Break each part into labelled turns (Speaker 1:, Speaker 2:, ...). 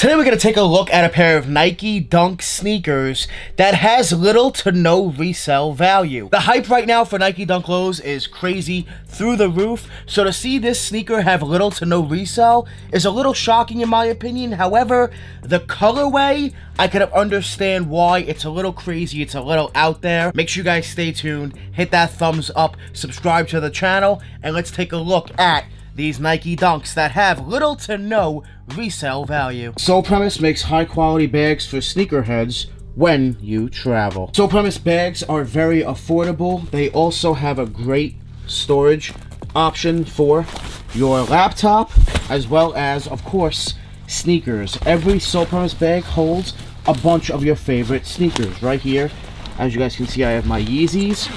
Speaker 1: Today we're going to take a look at a pair of Nike Dunk sneakers that has little to no resale value. The hype right now for Nike Dunk Lows is crazy through the roof, so to see this sneaker have little to no resale is a little shocking in my opinion. However, the colorway, I can understand why. It's a little crazy, it's a little out there. Make sure you guys stay tuned, hit that thumbs up, subscribe to the channel, and let's take a look at these Nike Dunks that have little to no resale value. Sole Premise makes high quality bags for sneakerheads when you travel. Sole Premise bags are very affordable. They also have a great storage option for your laptop, as well as, of course, sneakers. Every Sole Premise bag holds a bunch of your favorite sneakers. Right here, as you guys can see, I have my Yeezys,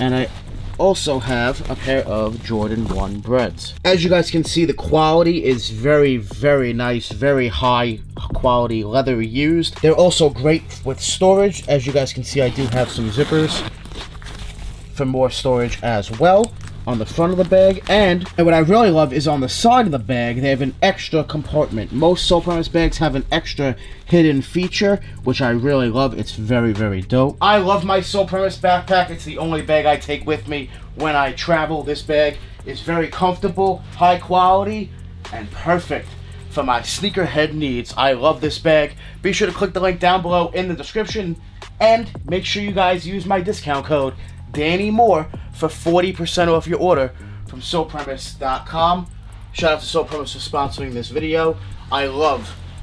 Speaker 1: and I also have a pair of Jordan 1 Breads. As you guys can see, the quality is very, very nice, very high quality leather used. They're also great with storage. As you guys can see, I do have some zippers for more storage as well on the front of the bag, and what I really love is on the side of the bag they have an extra compartment. Most Sole Premise bags have an extra hidden feature, which I really love. It's very, very dope. I love my Sole Premise backpack. It's the only bag I take with me when I travel. This bag is very comfortable, high quality, and perfect for my sneakerhead needs. I love this bag. Be sure to click the link down below in the description, and make sure you guys use my discount code Danny Moore for 40% off your order from SolePremise.com. Shout out to Sole Premise for sponsoring this video. I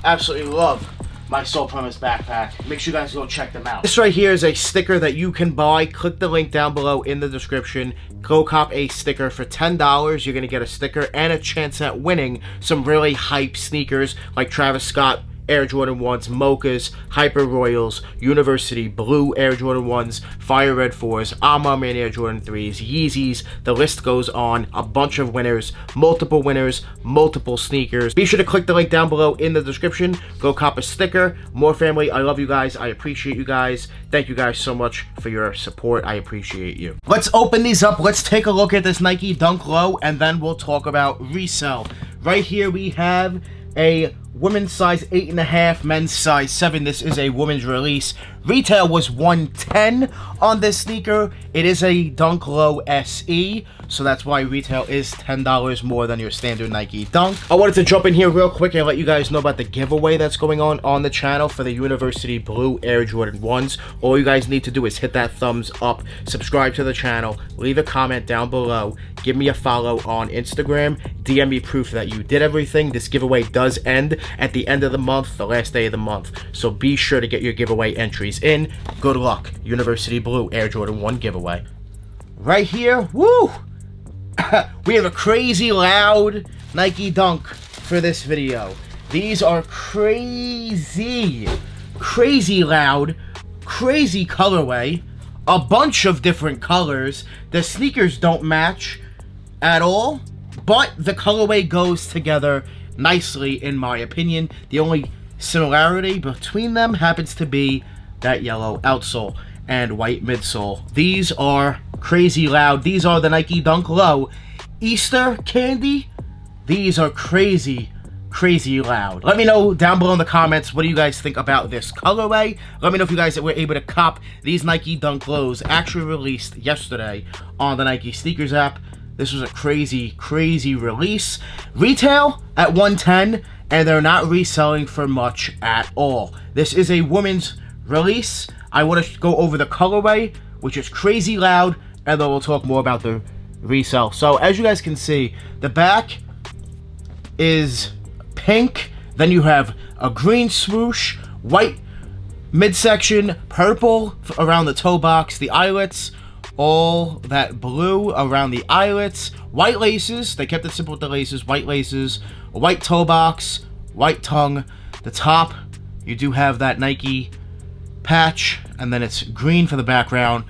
Speaker 1: absolutely love my Sole Premise backpack. Make sure you guys go check them out. This right here is a sticker that you can buy. Click the link down below in the description. Go cop a sticker for $10. You're going to get a sticker and a chance at winning some really hype sneakers like Travis Scott Air Jordan 1s, Mochas, Hyper Royals, University Blue Air Jordan 1s, Fire Red 4s, Armour Man Air Jordan 3s, Yeezys, the list goes on. A bunch of winners, multiple sneakers. Be sure to click the link down below in the description. Go cop a sticker. More family, I love you guys. I appreciate you guys. Thank you guys so much for your support. I appreciate you. Let's open these up. Let's take a look at this Nike Dunk Low, and then we'll talk about resale. Right here we have a women's size 8.5, men's size 7. This is a women's release. Retail was $110 on this sneaker. It is a Dunk Low SE, so that's why retail is $10 more than your standard Nike Dunk. I wanted to jump in here real quick and let you guys know about the giveaway that's going on the channel for the University Blue Air Jordan 1s. All you guys need to do is hit that thumbs up, subscribe to the channel, leave a comment down below, give me a follow on Instagram, DM me proof that you did everything. This giveaway does end at the end of the month, the last day of the month, so be sure to get your giveaway entries in. Good luck. University Blue Air Jordan 1 giveaway. Right here, woo! We have a crazy loud Nike Dunk for this video. These are crazy loud, crazy colorway, a bunch of different colors. The sneakers don't match at all, but the colorway goes together nicely in my opinion. The only similarity between them happens to be that yellow outsole and white midsole. These are crazy loud. These are the Nike Dunk Low Easter candy. These are crazy loud. Let me know down below in the comments, what do you guys think about this colorway? Let me know if you guys were able to cop these Nike Dunk Lows, actually released yesterday on the Nike Sneakers app. This was a crazy release. Retail at $110, and they're not reselling for much at all. This is a women's release. I want to go over the colorway, which is crazy loud, and then we'll talk more about the resale. So as you guys can see, the back is pink, then you have a green swoosh, white midsection, purple around the toe box, the eyelets, all that blue around the eyelets, white laces. They kept it simple with the laces. White laces, a white toe box, white tongue. The top, you do have that Nike patch, and then it's green for the background,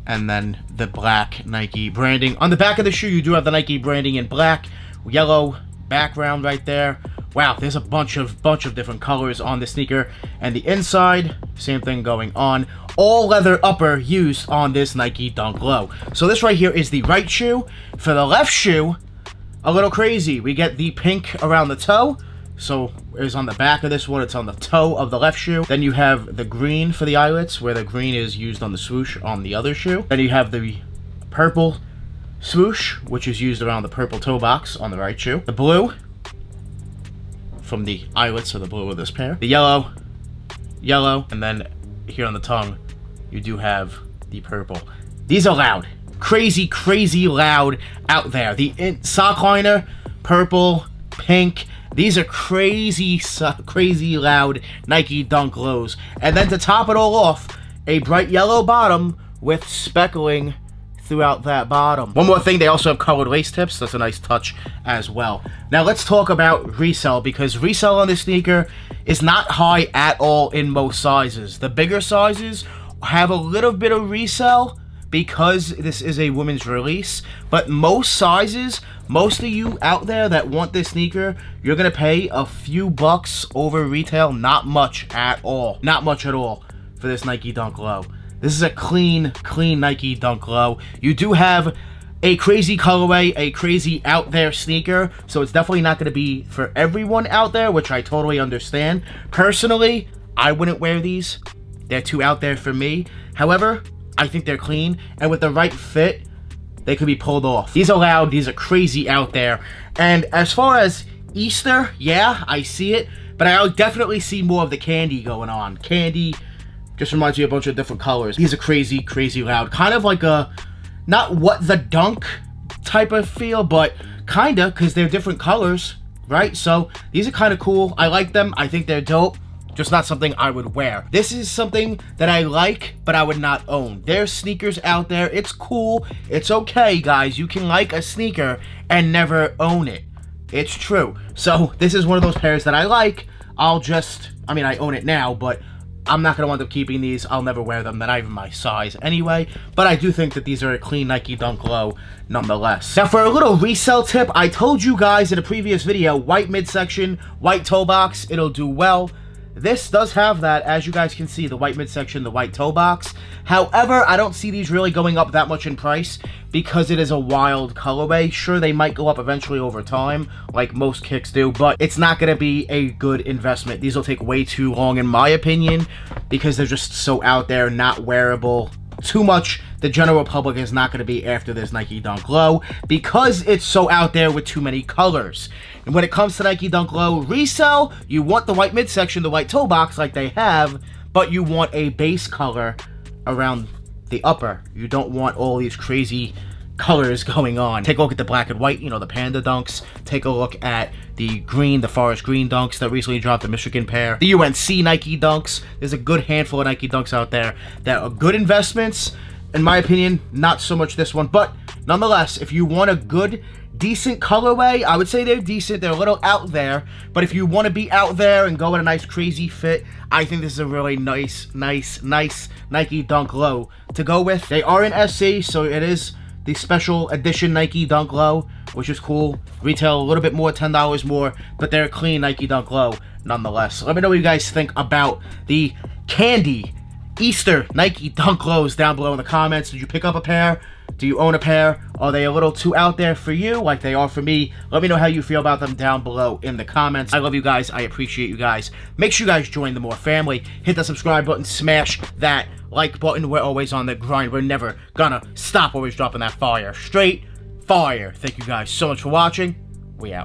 Speaker 1: and then the black Nike branding. On the back of the shoe, you do have the Nike branding in black, yellow background right there. Wow, there's a bunch of different colors on the sneaker. And the inside, same thing going on. All leather upper used on this Nike Dunk Low. So this right here is the right shoe. For the left shoe, a little crazy. We get the pink around the toe. So is on the back of this one. It's on the toe of the left shoe. Then you have the green for the eyelets, where the green is used on the swoosh on the other shoe. Then you have the purple swoosh, which is used around the purple toe box on the right shoe. The blue from the eyelets, so the blue of this pair. The yellow, and then here on the tongue, you do have the purple. These are loud. Crazy, crazy loud out there. The sock liner, purple, pink. These are crazy, crazy loud Nike Dunk Lows. And then to top it all off, a bright yellow bottom with speckling throughout that bottom. One more thing, they also have colored lace tips. That's a nice touch as well. Now let's talk about resale, because resale on this sneaker is not high at all in most sizes. The bigger sizes have a little bit of resale because this is a women's release, but most sizes, most of you out there that want this sneaker, you're gonna pay a few bucks over retail. Not much at all. Not much at all for this Nike Dunk Low. This is a clean Nike Dunk Low. You do have a crazy colorway, a crazy out there sneaker, so it's definitely not going to be for everyone out there, which I totally understand. Personally, I wouldn't wear these. They're too out there for me. However, I think they're clean, and with the right fit, they could be pulled off. These are loud, these are crazy out there. And as far as Easter, yeah, I see it, but I definitely see more of the candy going on. Candy just reminds me of a bunch of different colors. These are crazy, crazy loud. Kind of like a, not what the Dunk type of feel, but kinda, because they're different colors, right? So these are kind of cool. I like them. I think they're dope. Just not something I would wear. This is something that I like, but I would not own. There's sneakers out there. It's cool. It's okay, guys. You can like a sneaker and never own it. It's true. So this is one of those pairs that I like. I own it now, but I'm not going to wind up keeping these. I'll never wear them. They're not even my size anyway. But I do think that these are a clean Nike Dunk Low nonetheless. Now for a little resale tip, I told you guys in a previous video, white midsection, white toe box, it'll do well. This does have that, as you guys can see, the white midsection, the white toe box. However, I don't see these really going up that much in price because it is a wild colorway. Sure, they might go up eventually over time, like most kicks do, but it's not going to be a good investment. These will take way too long, in my opinion, because they're just so out there, not wearable. Too much. The general public is not going to be after this Nike Dunk Low because it's so out there with too many colors. And when it comes to Nike Dunk Low resale, you want the white midsection, the white toe box like they have, but you want a base color around the upper. You don't want all these crazy colors going on. Take a look at the black and white, you know, the Panda Dunks. Take a look at the green, the Forest Green Dunks that recently dropped, the Michigan pair. The UNC Nike Dunks. There's a good handful of Nike Dunks out there that are good investments. In my opinion, not so much this one, but nonetheless, if you want a good, decent colorway, I would say they're decent. They're a little out there, but if you want to be out there and go in a nice, crazy fit, I think this is a really nice Nike Dunk Low to go with. They are in SC, so it is the special edition Nike Dunk Low, which is cool. Retail a little bit more, $10 more, but they're a clean Nike Dunk Low nonetheless. Let me know what you guys think about the candy Easter Nike Dunk Lows down below in the comments. Did you pick up a pair? Do you own a pair? Are they a little too out there for you like they are for me? Let me know how you feel about them down below in the comments. I love you guys. I appreciate you guys. Make sure you guys join the More family. Hit the subscribe button. Smash that like button. We're always on the grind. We're never gonna stop. Always dropping that fire. Straight fire. Thank you guys so much for watching. We out.